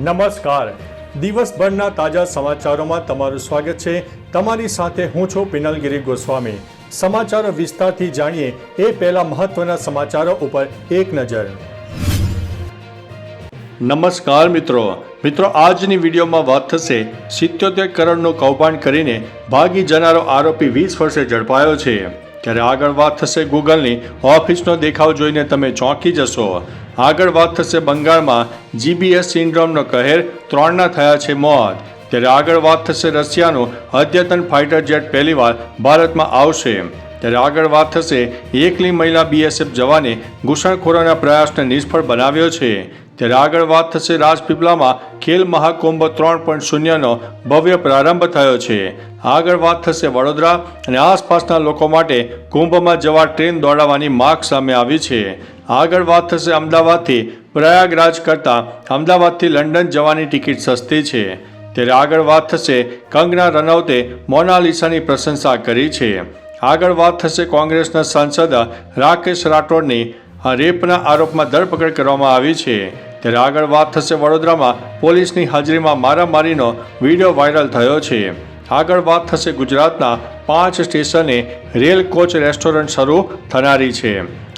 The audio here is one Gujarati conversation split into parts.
નમસ્કાર, દિવસભરના તાજા સમાચારોમાં તમારું સ્વાગત છે। તમારી સાથે હું છું પિનલગીરી ગોસ્વામી। સમાચારો વિસ્તારથી જાણીએ એ પહેલા મહત્વના સમાચારો ઉપર એક નજર। નમસ્કાર મિત્રો, આજની વિડીયોમાં વાત થશે 77 કરોડનું કૌભાંડ કરીને ભાગી જનારો આરોપી 20 વર્ષે ઝડપાયો છે। ત્યારે આગળ વાત થશે ગૂગલની ઓફિસનો દેખાવ જોઈને તમે ચોંકી જશો। આગળ વાત થશે બંગાળમાં GBS સિન્ડ્રોમનો કહેર, 3ના થયા છે મોત। ત્યારે આગળ વાત થશે રશિયાનું અદ્યતન ફાઇટર જેટ પહેલીવાર ભારતમાં આવશે। ત્યારે આગળ વાત થશે એકલી મહિલા BSF જવાને ઘૂસણખોરોના પ્રયાસને નિષ્ફળ બનાવ્યો છે। ત્યારે આગળ વાત થશે રાજપીપળામાં ખેલ મહાકુંભ 3.0નો ભવ્ય પ્રારંભ થયો છે। આગળ વાત થશે વડોદરા અને આસપાસના લોકો માટે કુંભમાં જવા ટ્રેન દોડાવવાની માગ સામે આવી છે। આગળ વાત થશે અમદાવાદથી પ્રયાગરાજ કરતાં અમદાવાદથી લંડન જવાની ટિકિટ સસ્તી છે। ત્યારે આગળ વાત થશે કંગના રનૌતે મોનાલિસાની પ્રશંસા કરી છે। આગળ વાત થશે કોંગ્રેસના સાંસદ રાકેશ રાઠોડની રેપના આરોપમાં ધરપકડ કરવામાં આવી છે। ત્યારે આગળ વાત થશે વડોદરામાં પોલીસની હાજરીમાં મારામારીનો વિડીયો વાયરલ થયો છે। આગળ વાત થશે ગુજરાતના 5 સ્ટેશને રેલ કોચ રેસ્ટોરન્ટ શરૂ થનારી છે।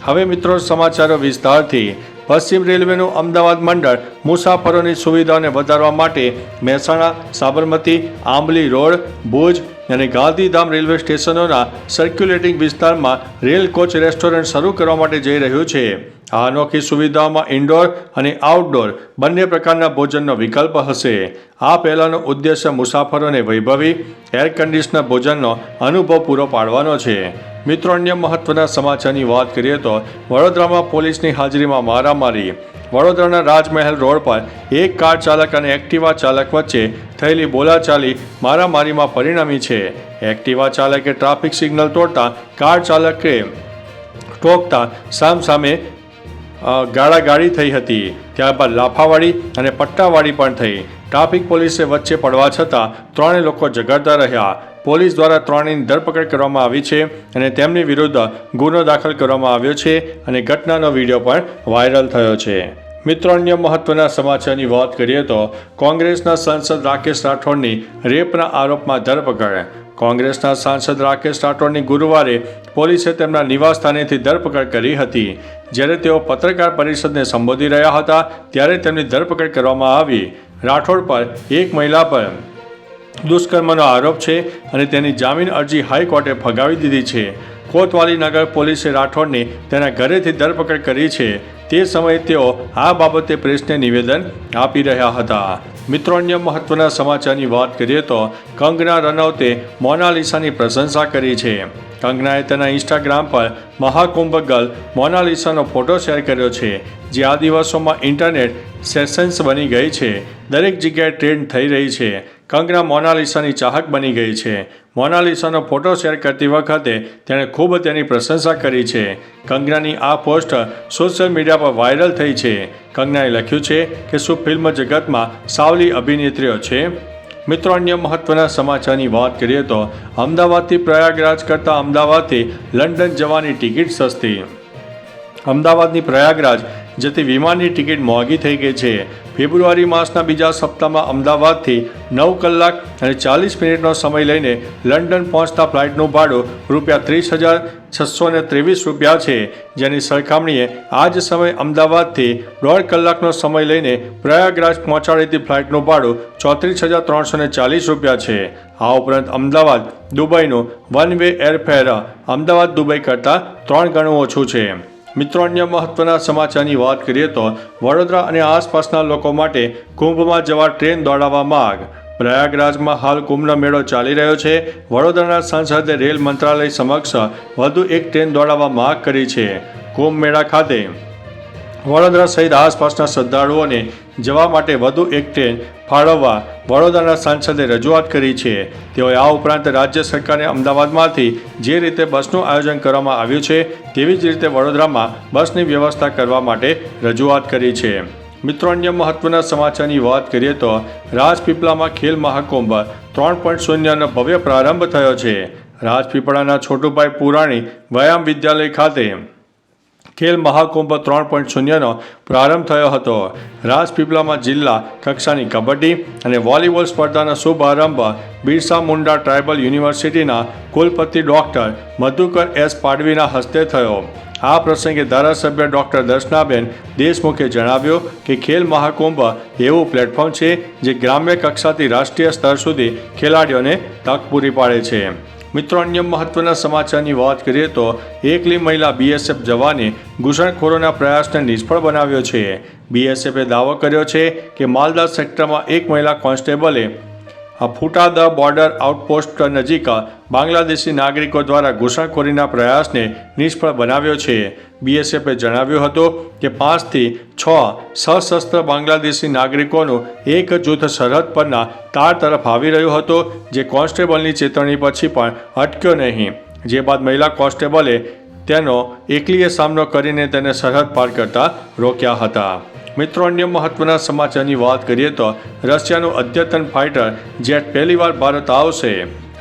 હવે મિત્રો સમાચારો વિસ્તારથી। પશ્ચિમ રેલવેનું અમદાવાદ મંડળ મુસાફરોની સુવિધાઓને વધારવા માટે મહેસાણા, સાબરમતી, આંબલી રોડ, ભુજ અને ગાંધીધામ રેલવે સ્ટેશનોના સર્ક્યુલેટિંગ વિસ્તારમાં રેલ કોચ રેસ્ટોરન્ટ શરૂ કરવા માટે જઈ રહ્યું છે। આ અનોખી સુવિધાઓમાં ઇન્ડોર અને આઉટડોર બંને પ્રકારના ભોજનનો વિકલ્પ હશે। આ પહેલાંનો ઉદ્દેશ્ય મુસાફરોને વૈભવી એર કન્ડિશનર ભોજનનો અનુભવ પૂરો પાડવાનો છે। મિત્રો, અન્ય મહત્વના સમાચારની વાત કરીએ તો વડોદરામાં પોલીસની હાજરીમાં મારામારી। વડોદરાના રાજમહેલ રોડ પર એક કાર ચાલક અને એક્ટિવા ચાલક વચ્ચે થયેલી બોલાચાલી મારામારીમાં પરિણમી છે। એક્ટિવા ચાલકે ટ્રાફિક સિગ્નલ તોડતા કાર ચાલકે ટોકતા સામસામે ગાળાગાળી થઈ હતી। ત્યારબાદ લાફાવાળી અને પટ્ટાવાળી પણ થઈ। ટ્રાફિક પોલીસે વચ્ચે પડવા છતાં ત્રણેય લોકો ઝઘડતા રહ્યા। પોલીસ દ્વારા ત્રણેયની ધરપકડ કરવામાં આવી છે અને તેમની વિરુદ્ધ ગુનો દાખલ કરવામાં આવ્યો છે અને ઘટનાનો વિડીયો પણ વાયરલ થયો છે। મિત્રો, અન્ય મહત્વના સમાચારની વાત કરીએ તો કોંગ્રેસના સાંસદ રાકેશ રાઠોડની રેપના આરોપમાં ધરપકડ। કોંગ્રેસના સાંસદ રાકેશ રાઠોડની ગુરુવારે પોલીસે તેમના નિવાસસ્થાનેથી ધરપકડ કરી હતી। જ્યારે તેઓ પત્રકાર પરિષદને સંબોધી રહ્યા હતા ત્યારે તેમની ધરપકડ કરવામાં આવી। રાઠોડ પર એક મહિલા પર દુષ્કર્મનો આરોપ છે અને તેની જામીન અરજી હાઈકોર્ટે ફગાવી દીધી છે। કોતવાલી નગર પોલીસે રાઠોડની તેના ઘરેથી ધરપકડ કરી છે। તે સમયે તેઓ આ બાબતે પ્રેસને નિવેદન આપી રહ્યા હતા। મિત્રો, અન્ય મહત્વના સમાચારની વાત કરીએ તો કંગના રનૌતે મોનાલિસાની પ્રશંસા કરી છે। કંગનાએ તેના ઇન્સ્ટાગ્રામ પર મહાકુંભ ગર્લ મોનાલિસાનો ફોટો શેર કર્યો છે, જે આ દિવસોમાં ઇન્ટરનેટ સેન્સેશન બની ગઈ છે। દરેક જગ્યાએ ટ્રેન્ડ થઈ રહી છે। કંગના મોનાલિસાની ચાહક બની ગઈ છે। મોનાલિસાનો ફોટો શેર કરતી વખતે તેણે ખૂબ તેની પ્રશંસા કરી છે। કંગનાની આ પોસ્ટ સોશિયલ મીડિયા પર વાયરલ થઈ છે। કંગનાએ લખ્યું છે કે શું ફિલ્મ જગતમાં સાવલી અભિનેત્રીઓ છે। મિત્રો, અન્ય મહત્વના સમાચારની વાત કરીએ તો અમદાવાદથી પ્રયાગરાજ કરતાં અમદાવાદથી લંડન જવાની ટિકિટ સસ્તી। અમદાવાદની પ્રયાગરાજ જતી વિમાનની ટિકિટ મોંઘી થઈ ગઈ છે। ફેબ્રુઆરી માસના બીજા સપ્તાહમાં અમદાવાદથી 9 કલાક અને 40 મિનિટનો સમય લઈને લંડન પહોંચતા ફ્લાઇટનું ભાડું ₹30,623 છે, જેની સરખામણીએ આ જ સમયે અમદાવાદથી 1.5 કલાકનો સમય લઈને પ્રયાગરાજ પહોંચાડેલી ફ્લાઇટનું ભાડું ₹34,340 છે। આ ઉપરાંત અમદાવાદ દુબઈનું one way airfare Ahmedabad Dubai કરતાં 3 ગણું ઓછું છે। મિત્રો, અન્ય મહત્વના સમાચારની વાત કરીએ તો વડોદરા અને આસપાસના લોકો માટે કુંભમાં જવા ટ્રેન દોડાવવા માગ। પ્રયાગરાજમાં હાલ કુંભનો મેળો ચાલી રહ્યો છે। વડોદરાના સાંસદે રેલ મંત્રાલય સમક્ષ વધુ એક ટ્રેન દોડાવવા માગ કરી છે। કુંભ મેળા ખાતે વડોદરા સહિત આસપાસના શ્રદ્ધાળુઓને જવા માટે વધુ એક ટ્રેન ફાળવવા વડોદરાના સાંસદે રજૂઆત કરી છે। તેઓએ આ ઉપરાંત રાજ્ય સરકારને અમદાવાદમાંથી જે રીતે બસનું આયોજન કરવામાં આવ્યું છે તેવી જ રીતે વડોદરામાં બસની વ્યવસ્થા કરવા માટે રજૂઆત કરી છે। મિત્રો, અન્ય મહત્વના સમાચારની વાત કરીએ તો રાજપીપળામાં ખેલ મહાકુંભ 3.0નો ભવ્ય પ્રારંભ થયો છે। રાજપીપળાના છોટુભાઈ પુરાણી વ્યાયામ વિદ્યાલય ખાતે ખેલ મહાકુંભ 3.0નો પ્રારંભ થયો હતો. રાજપીપળામાં જિલ્લા કક્ષાની કબડ્ડી અને વોલીબોલ સ્પર્ધાનો શુભારંભ બિરસા મુંડા ટ્રાઇબલ યુનિવર્સિટીના કુલપતિ ડૉક્ટર મધુકર એસ પાડવીના હસ્તે થયો. આ પ્રસંગે ધારાસભ્ય ડૉક્ટર દર્શનાબેન દેશમુખે જણાવ્યું કે ખેલ મહાકુંભ એવું પ્લેટફોર્મ છે જે ગ્રામ્ય કક્ષાથી રાષ્ટ્રીય સ્તર સુધી ખેલાડીઓને તક પૂરી પાડે છે. મિત્રો, અન્ય મહત્વના સમાચારની વાત કરીએ તો એકલી મહિલા બીએસએફ જવાને ઘૂસણખોરોના પ્રયાસને નિષ્ફળ બનાવ્યો છે. બીએસએફે દાવો કર્યો છે કે માલદા સેક્ટરમાં એક મહિલા કોન્સ્ટેબલે ફૂટા દ બોર્ડર આઉટપોસ્ટ નજીક બાંગ્લાદેશી નાગરિકો દ્વારા ઘૂસણખોરીના પ્રયાસને નિષ્ફળ બનાવ્યો છે. બીએસએફે જણાવ્યું હતું કે 5 થી 6 સશસ્ત્ર બાંગ્લાદેશી નાગરિકોનું એક જૂથ સરહદ પરના તાર તરફ આવી રહ્યું હતું, જે કોન્સ્ટેબલની ચેતવણી પછી પણ અટક્યો નહીં, જે બાદ મહિલા કોન્સ્ટેબલે તેનો એકલીએ સામનો કરીને તેને સરહદ પાર કરતા રોક્યા હતા. મિત્રો, અન્ય મહત્વના સમાચારની વાત કરીએ તો રશિયાનું અદ્યતન ફાઇટર જેટ પહેલીવાર ભારત આવશે.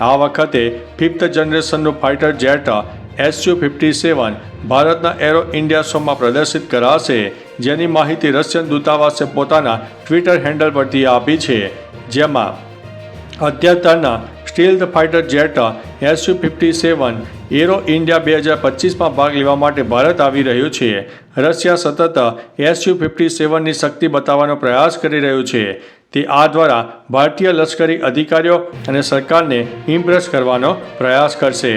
આ વખતે 5th જનરેશનનું ફાઇટર જેટ Su-57 ભારતના એરો ઇન્ડિયા શોમાં પ્રદર્શિત કરાશે, જેની માહિતી રશિયન દૂતાવાસે પોતાના ટ્વિટર હેન્ડલ પરથી આપી છે. જેમાં અદ્યતન stealth fighter jet Su-57 Aero India 2025માં ભાગ લેવા માટે ભારત આવી રહ્યું છે. રશિયા સતત Su-57ની શક્તિ બતાવવાનો પ્રયાસ કરી રહ્યું છે. તે આ દ્વારા ભારતીય લશ્કરી અધિકારીઓ અને સરકારને ઇમ્પ્રેસ કરવાનો પ્રયાસ કરશે.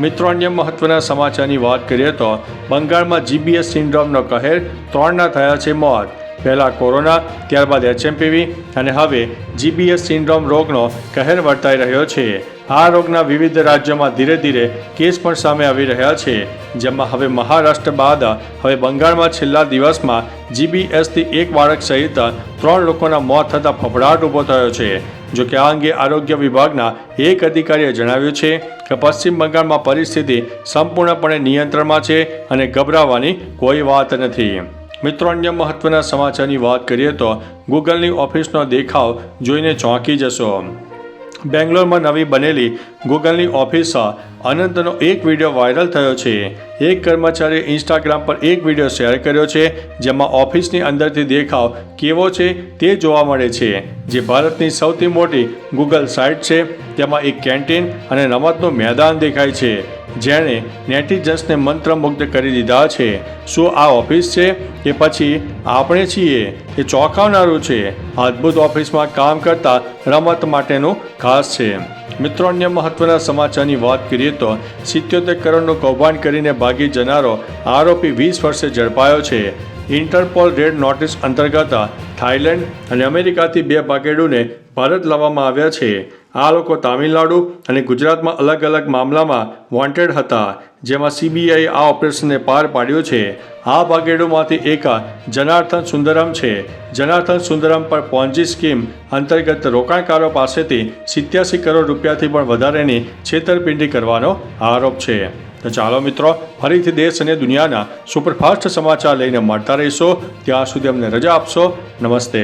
મિત્રો, અન્ય મહત્વના સમાચારની વાત કરીએ તો બંગાળમાં GBS સિન્ડ્રોમનો કહેર 3ના થયા છે મોત. પહેલાં કોરોના, ત્યારબાદ HMPV અને હવે GBS સિન્ડ્રોમ રોગનો કહેર વર્તાઈ રહ્યો છે. આ રોગના વિવિધ રાજ્યોમાં ધીરે ધીરે કેસ પણ સામે આવી રહ્યા છે, જેમાં હવે મહારાષ્ટ્ર બાદ હવે બંગાળમાં છેલ્લા દિવસમાં GBSથી એક બાળક સહિત 3 લોકોના મોત થતાં ફફડાટ ઊભો થયો છે. જો કે આ અંગે આરોગ્ય વિભાગના એક અધિકારીએ જણાવ્યું છે કે પશ્ચિમ બંગાળમાં પરિસ્થિતિ સંપૂર્ણપણે નિયંત્રણમાં છે અને ગભરાવાની કોઈ વાત નથી. મિત્રો, અન્ય મહત્વના સમાચારની વાત કરીએ તો ગૂગલની ઓફિસનો દેખાવ જોઈને ચોંકી જશો. બેંગ્લોરમાં નવી બનેલી ગૂગલની ઓફિસ અનંતનો એક વિડીયો વાયરલ થયો છે. એક કર્મચારીએ ઇન્સ્ટાગ્રામ પર એક વિડીયો શેર કર્યો છે, જેમાં ઓફિસની અંદરથી દેખાવ કેવો છે તે જોવા મળે છે. જે ભારતની સૌથી મોટી ગૂગલ સાઇટ છે. તેમાં એક કેન્ટીન અને રમતનું મેદાન દેખાય છે, જેણે નેટિઝન્સને મંત્રમુગ્ધ કરી દીધા છે. શું આ ઓફિસ છે કે પછી આપણે છીએ? એ ચોંકાવનારું છે. અદ્ભુત ઓફિસમાં કામ કરતા રમત માટેનું ખાસ છે. મિત્રો, અન્ય મહત્વના સમાચારની વાત કરીએ તો 77 કરોડનું કૌભાંડ કરીને ભાગી જનારો આરોપી 20 વર્ષે ઝડપાયો છે. ઇન્ટરપોલ રેડ નોટિસ અંતર્ગત થાઇલેન્ડ અને અમેરિકાથી 2 ભાગેડુને ભારત લાવવામાં આવ્યા છે. આ લોકો તામિલનાડુ અને ગુજરાતમાં અલગ અલગ મામલામાં વોન્ટેડ હતા, જેમાં CBIએ આ ઓપરેશનને પાર પાડ્યું છે. આ ભાગેડુમાંથી એક જનાર્થન સુંદરમ છે. જનાર્થન સુંદરમ પર પોન્જી સ્કીમ અંતર્ગત રોકાણકારો પાસેથી 87 કરોડ રૂપિયાથી પણ વધારેની છેતરપિંડી કરવાનો આરોપ છે. તો ચાલો મિત્રો, ફરીથી દેશ અને દુનિયાના સુપરફાસ્ટ સમાચાર લઈને મળતા રહીશો. ત્યાં સુધી અમને રજા આપશો. નમસ્તે.